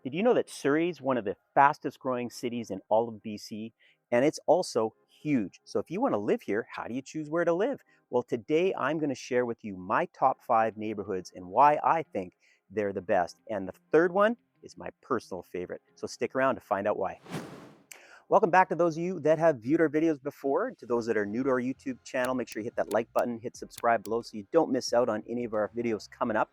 Did you know that Surrey is one of the fastest growing cities in all of BC? And it's also huge. So if you want to live here, how do you choose where to live? Well, today I'm going to share with you my top 5 neighborhoods and why I think they're the best. And the third one is my personal favorite. So stick around to find out why. Welcome back to those of you that have viewed our videos before. To those that are new to our YouTube channel, make sure you hit that like button, hit subscribe below so you don't miss out on any of our videos coming up.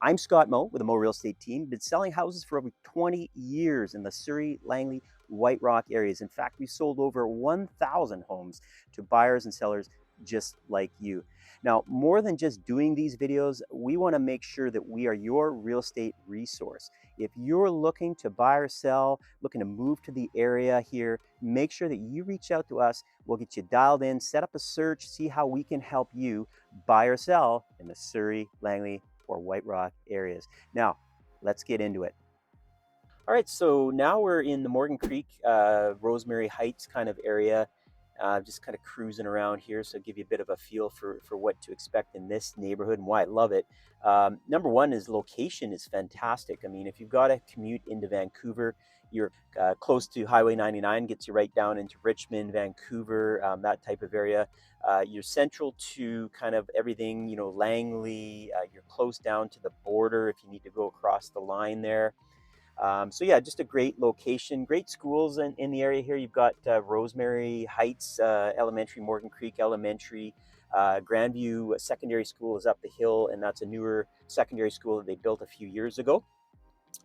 I'm Scott Moe with the Moe Real Estate Team. Been selling houses for over 20 years in the Surrey, Langley, White Rock areas. In fact, we sold over 1,000 homes to buyers and sellers just like you. Now, more than just doing these videos, we want to make sure that we are your real estate resource. If you're looking to buy or sell, looking to move to the area here, make sure that you reach out to us. We'll get you dialed in, set up a search, see how we can help you buy or sell in the Surrey, Langley, or White Rock areas. Now, let's get into it. All right, so now we're in the Morgan Creek, Rosemary Heights kind of area. Just kind of cruising around here, so give you a bit of a feel for what to expect in this neighborhood and why I love it. Number one is location is fantastic. I mean, if you've got to commute into Vancouver, you're close to Highway 99, gets you right down into Richmond, Vancouver, that type of area. You're central to kind of everything, you know, Langley. You're close down to the border if you need to go across the line there. So yeah, just a great location, great schools in the area here. You've got Rosemary Heights Elementary, Morgan Creek Elementary, Grandview Secondary School is up the hill, and that's a newer secondary school that they built a few years ago.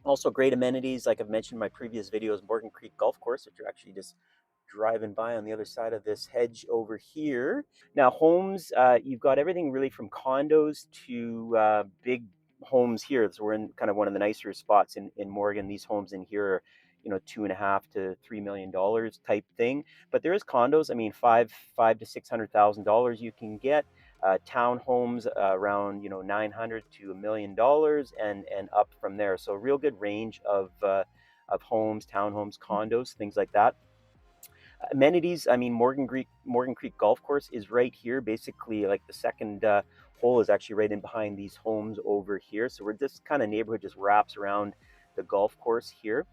Also great amenities, like I've mentioned in my previous videos, Morgan Creek Golf Course, which you're actually just driving by on the other side of this hedge over here. Now homes, you've got everything really from condos to big homes here. So we're in kind of one of the nicer spots in Morgan. These homes in here are, you know, $2.5 to $3 million type thing. But there is condos. I mean, five to $600,000 you can get. Townhomes around, you know, 900 to $1 million and up from there. So real good range of homes, townhomes, condos, things like that. Amenities, I mean, Morgan Creek Golf Course is right here. Basically, like the second hole is actually right in behind these homes over here. So we're this kind of neighborhood just wraps around the golf course here.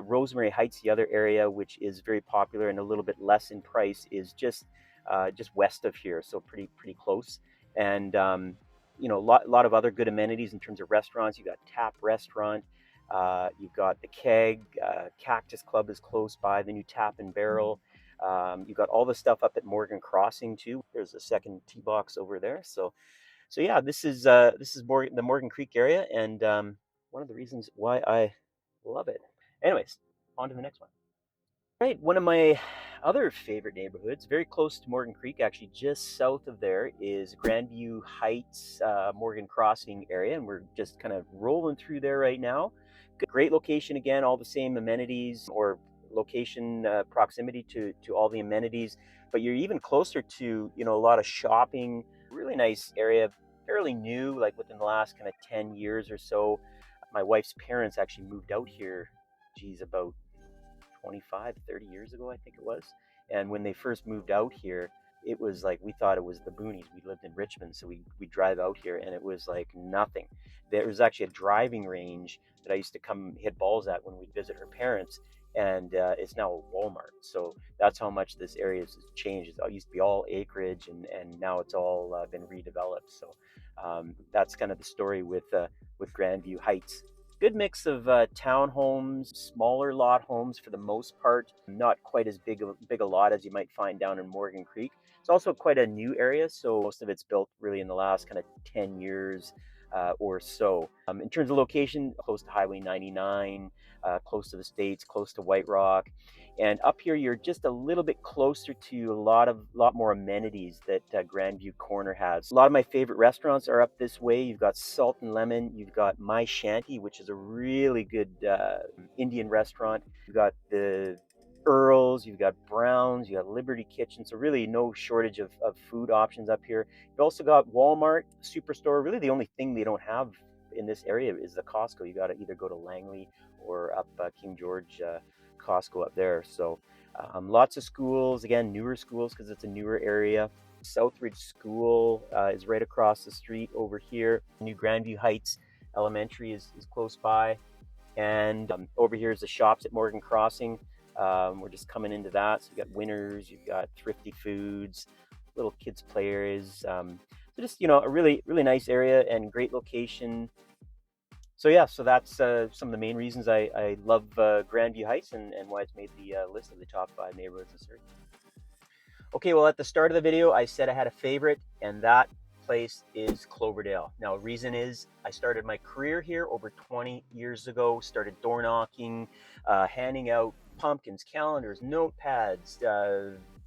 Rosemary Heights, the other area, which is very popular and a little bit less in price, is just west of here, so pretty close. And you know, lot of other good amenities in terms of restaurants. You got Tap Restaurant. You've got the Keg, Cactus Club is close by, the new Tap and Barrel. You've got all the stuff up at Morgan Crossing too. There's a second tee box over there. So yeah, this is the Morgan Creek area, and one of the reasons why I love it. Anyways, on to the next one. Right, one of my other favorite neighborhoods, very close to Morgan Creek, actually just south of there, is Grandview Heights, Morgan Crossing area, and we're just kind of rolling through there right now. Great location again, all the same amenities or location proximity to all the amenities, but you're even closer to, you know, a lot of shopping. Really nice area, fairly new, like within the last kind of 10 years or so. My wife's parents actually moved out here, geez, about 25, 30 years ago, I think it was. And when they first moved out here, it was like we thought it was the boonies. We lived in Richmond, so we drive out here, and it was like nothing. There was actually a driving range that I used to come hit balls at when we'd visit her parents, and it's now a Walmart. So that's how much this area has changed. It used to be all acreage, and now it's all been redeveloped. So that's kind of the story with Grandview Heights. Good mix of townhomes, smaller lot homes for the most part, not quite as big a lot as you might find down in Morgan Creek. It's also quite a new area, so most of it's built really in the last kind of 10 years or so. In terms of location, close to Highway 99, close to the States, close to White Rock. And up here, you're just a little bit closer to a lot more amenities that Grandview Corner has. A lot of my favorite restaurants are up this way. You've got Salt and Lemon. You've got My Shanty, which is a really good Indian restaurant. You've got the Earls, you've got Browns, you got Liberty Kitchen. So really no shortage of food options up here. You've also got Walmart, Superstore. Really the only thing they don't have in this area is the Costco. You got to either go to Langley or up King George Costco up there. So lots of schools, again, newer schools because it's a newer area. Southridge School is right across the street over here. New Grandview Heights Elementary is close by. And over here is the shops at Morgan Crossing. We're just coming into that. So you got Winners, you've got Thrifty Foods, little kids play areas. So just, a really, really nice area and great location. So yeah, so that's some of the main reasons I love Grandview Heights and why it's made the list of the top 5 neighborhoods in Surrey. Okay, well, at the start of the video, I said I had a favorite, and that place is Cloverdale. Now, reason is I started my career here over 20 years ago, started door knocking, handing out pumpkins, calendars, notepads,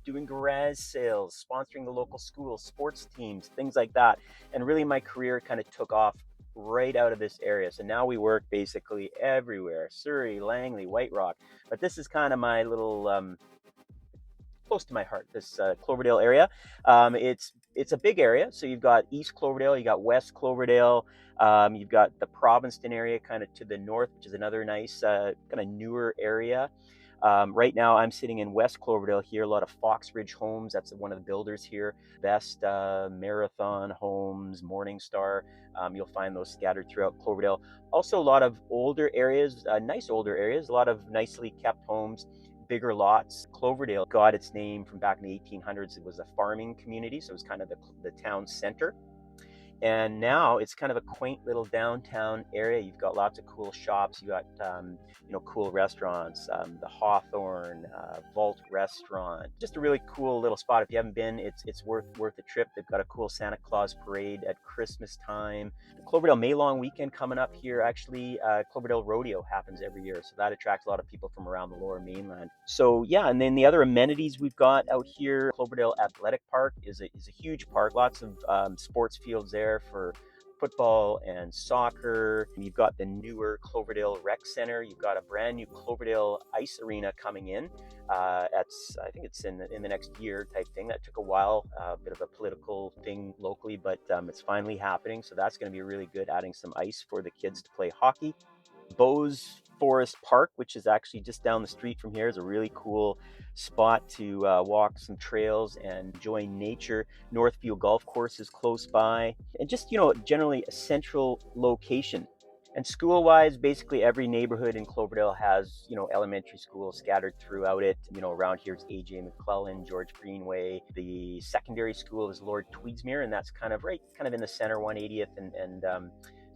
doing garage sales, sponsoring the local schools, sports teams, things like that. And really my career kind of took off right out of this area. So now we work basically everywhere, Surrey, Langley, White Rock. But this is kind of my little close to my heart, this Cloverdale area. It's a big area. So you've got East Cloverdale, you got West Cloverdale, you've got the Provincetown area kind of to the north, which is another nice kind of newer area. Right now, I'm sitting in West Cloverdale here. A lot of Fox Ridge Homes. That's one of the builders here. Vesta, Marathon Homes, Morningstar. You'll find those scattered throughout Cloverdale. Also, a lot of older areas, nice older areas. A lot of nicely kept homes, bigger lots. Cloverdale got its name from back in the 1800s. It was a farming community, so it was kind of the town center. And now it's kind of a quaint little downtown area. You've got lots of cool shops. You got cool restaurants. The Hawthorne Vault Restaurant. Just a really cool little spot. If you haven't been, it's worth a trip. They've got a cool Santa Claus parade at Christmas time. Cloverdale May Long weekend coming up here. Actually, Cloverdale Rodeo happens every year, so that attracts a lot of people from around the Lower Mainland. So yeah, and then the other amenities we've got out here, Cloverdale Athletic Park is a huge park. Lots of sports fields there for football and soccer. You've got the newer Cloverdale Rec Center. You've got a brand new Cloverdale Ice Arena coming in. I think it's in the next year type thing. That took a while, a bit of a political thing locally, but it's finally happening. So that's going to be really good, adding some ice for the kids to play hockey. Bose Forest Park, which is actually just down the street from here, is a really cool spot to walk some trails and enjoy nature. Northview Golf Course is close by, and just generally a central location. And school-wise, basically every neighborhood in Cloverdale has elementary schools scattered throughout it. Around here is A.J. McClellan, George Greenway. The secondary school is Lord Tweedsmuir, and that's kind of in the center, 180th and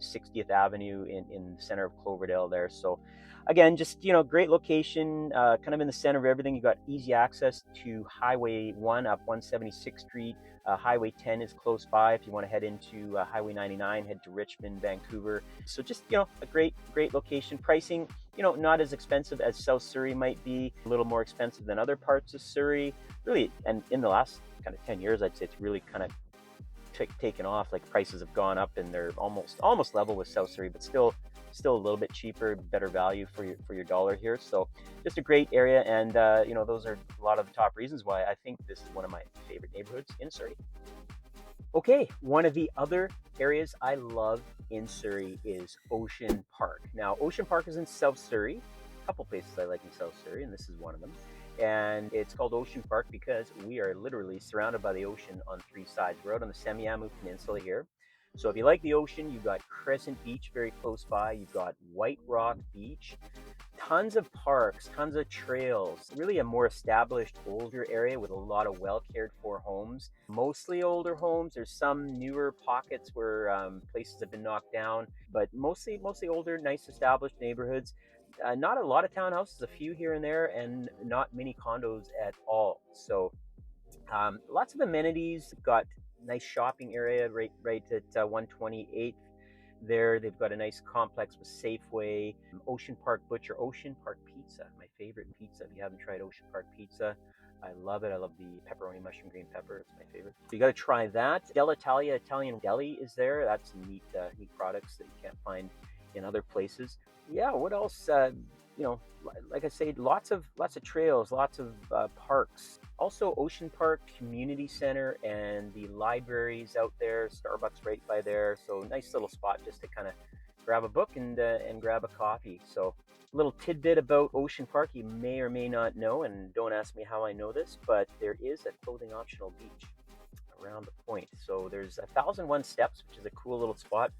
60th Avenue in the center of Cloverdale there. So again, just great location, kind of in the center of everything. You got easy access to Highway 1 up 176th Street. Highway 10 is close by if you want to head into Highway 99, head to Richmond, Vancouver. So just a great location. Pricing, not as expensive as South Surrey might be, a little more expensive than other parts of Surrey. Really, and in the last kind of 10 years, I'd say it's really kind of taken off. Like prices have gone up and they're almost level with South Surrey, but still a little bit cheaper, better value for your dollar here. So just a great area, and those are a lot of the top reasons why I think this is one of my favorite neighborhoods in Surrey. Okay, one of the other areas I love in Surrey is Ocean Park. Now, Ocean Park is in South Surrey. A couple places I like in South Surrey, and this is one of them. And it's called Ocean Park because we are literally surrounded by the ocean on 3 sides. We're out on the Semiahmoo Peninsula here. So if you like the ocean, you've got Crescent Beach very close by. You've got White Rock Beach. Tons of parks, tons of trails. Really a more established, older area with a lot of well cared for homes. Mostly older homes. There's some newer pockets where places have been knocked down, but mostly older, nice established neighborhoods. Not a lot of townhouses, a few here and there, and not many condos at all. So lots of amenities. Got nice shopping area right at 128th. There, they've got a nice complex with Safeway, Ocean Park Butcher, Ocean Park Pizza, my favorite pizza. If you haven't tried Ocean Park Pizza, I love it. I love the pepperoni mushroom green pepper. It's my favorite. So you got to try that. Dell'Italia Italian Deli is there. That's neat products that you can't find in other places. Yeah, what else? Like I say, lots of trails, lots of parks. Also, Ocean Park Community Center and the libraries out there. Starbucks right by there. So nice little spot just to kind of grab a book and grab a coffee. So a little tidbit about Ocean Park you may or may not know, and don't ask me how I know this, but there is a clothing optional beach around the point. So there's 1,001 steps, which is a cool little spot.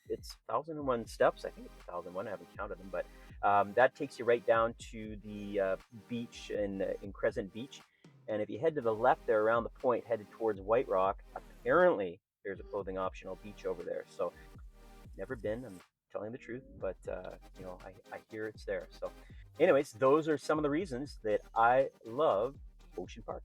It's 1,001 steps. I think it's 1,001. I haven't counted them, but That takes you right down to the beach in Crescent Beach. And if you head to the left there around the point, headed towards White Rock, apparently there's a clothing optional beach over there. So never been. I'm telling the truth, but I hear it's there. So, anyways, those are some of the reasons that I love Ocean Park.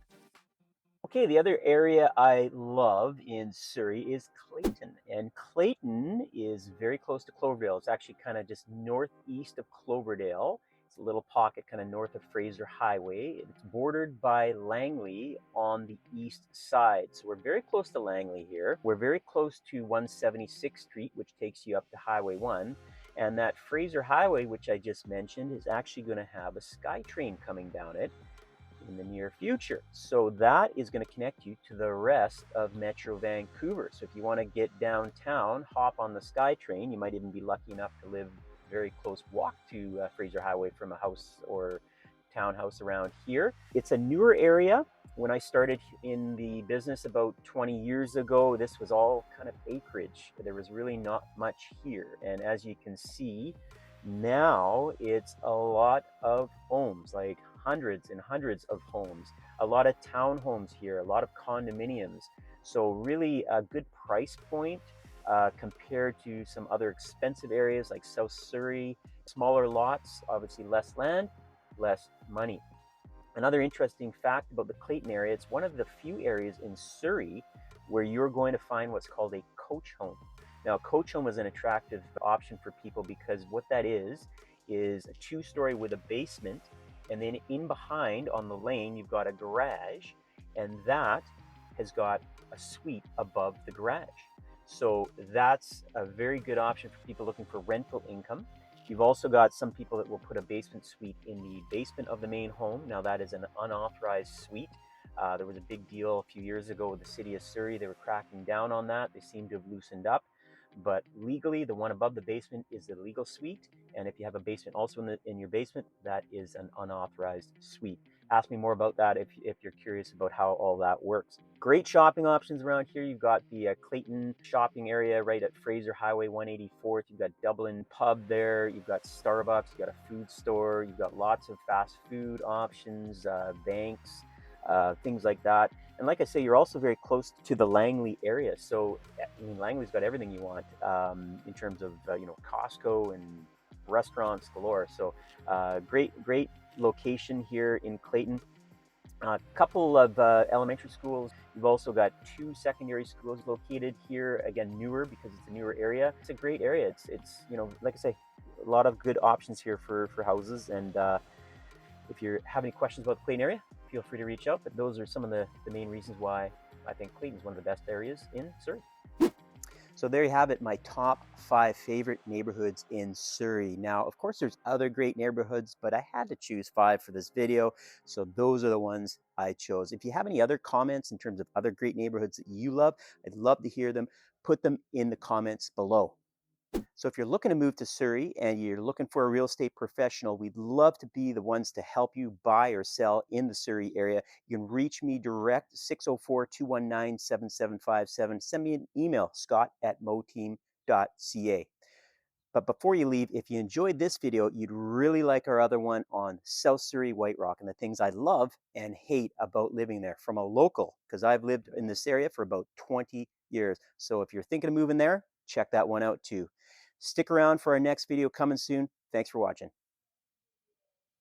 Okay, the other area I love in Surrey is Clayton. And Clayton is very close to Cloverdale. It's actually kind of just northeast of Cloverdale. It's a little pocket kind of north of Fraser Highway. It's bordered by Langley on the east side. So we're very close to Langley here. We're very close to 176th Street, which takes you up to Highway 1. And that Fraser Highway, which I just mentioned, is actually going to have a SkyTrain coming down it in the near future. So that is going to connect you to the rest of Metro Vancouver. So if you want to get downtown, hop on the SkyTrain. You might even be lucky enough to live very close walk to Fraser Highway from a house or townhouse around here. It's a newer area. When I started in the business about 20 years ago, this was all kind of acreage. There was really not much here. And as you can see, now it's a lot of homes, like hundreds and hundreds of homes, a lot of townhomes here, a lot of condominiums. So really a good price point compared to some other expensive areas like South Surrey. Smaller lots, obviously less land, less money. Another interesting fact about the Clayton area, it's one of the few areas in Surrey where you're going to find what's called a coach home. Now, a coach home is an attractive option for people because what that is a two-story with a basement, and then in behind on the lane, you've got a garage, and that has got a suite above the garage. So that's a very good option for people looking for rental income. You've also got some people that will put a basement suite in the basement of the main home. Now that is an unauthorized suite. There was a big deal a few years ago with the city of Surrey. They were cracking down on that. They seem to have loosened up. But legally, the one above the basement is the legal suite. And if you have a basement also in your basement, that is an unauthorized suite. Ask me more about that if you're curious about how all that works. Great shopping options around here. You've got the Clayton shopping area right at Fraser Highway 184th. You've got Dublin Pub there. You've got Starbucks. You've got a food store. You've got lots of fast food options, banks, things like that. And like I say, you're also very close to the Langley area. So I mean, Langley's got everything you want in terms of Costco and restaurants galore. So great location here in Clayton. A couple of elementary schools. You've also got two secondary schools located here. Again, newer because it's a newer area. It's a great area. It's like I say, a lot of good options here for houses. And if you have any questions about the Clayton area, feel free to reach out. But those are some of the main reasons why I think Clayton is one of the best areas in Surrey. So there you have it, my top 5 favorite neighborhoods in Surrey. Now, of course, there's other great neighborhoods, but I had to choose 5 for this video. So those are the ones I chose. If you have any other comments in terms of other great neighborhoods that you love, I'd love to hear them. Put them in the comments below. So if you're looking to move to Surrey and you're looking for a real estate professional, we'd love to be the ones to help you buy or sell in the Surrey area. You can reach me direct, 604-219-7757. Send me an email, scott@moteam.ca. But before you leave, if you enjoyed this video, you'd really like our other one on South Surrey, White Rock, and the things I love and hate about living there from a local, because I've lived in this area for about 20 years. So if you're thinking of moving there, check that one out too. Stick around for our next video coming soon. Thanks for watching.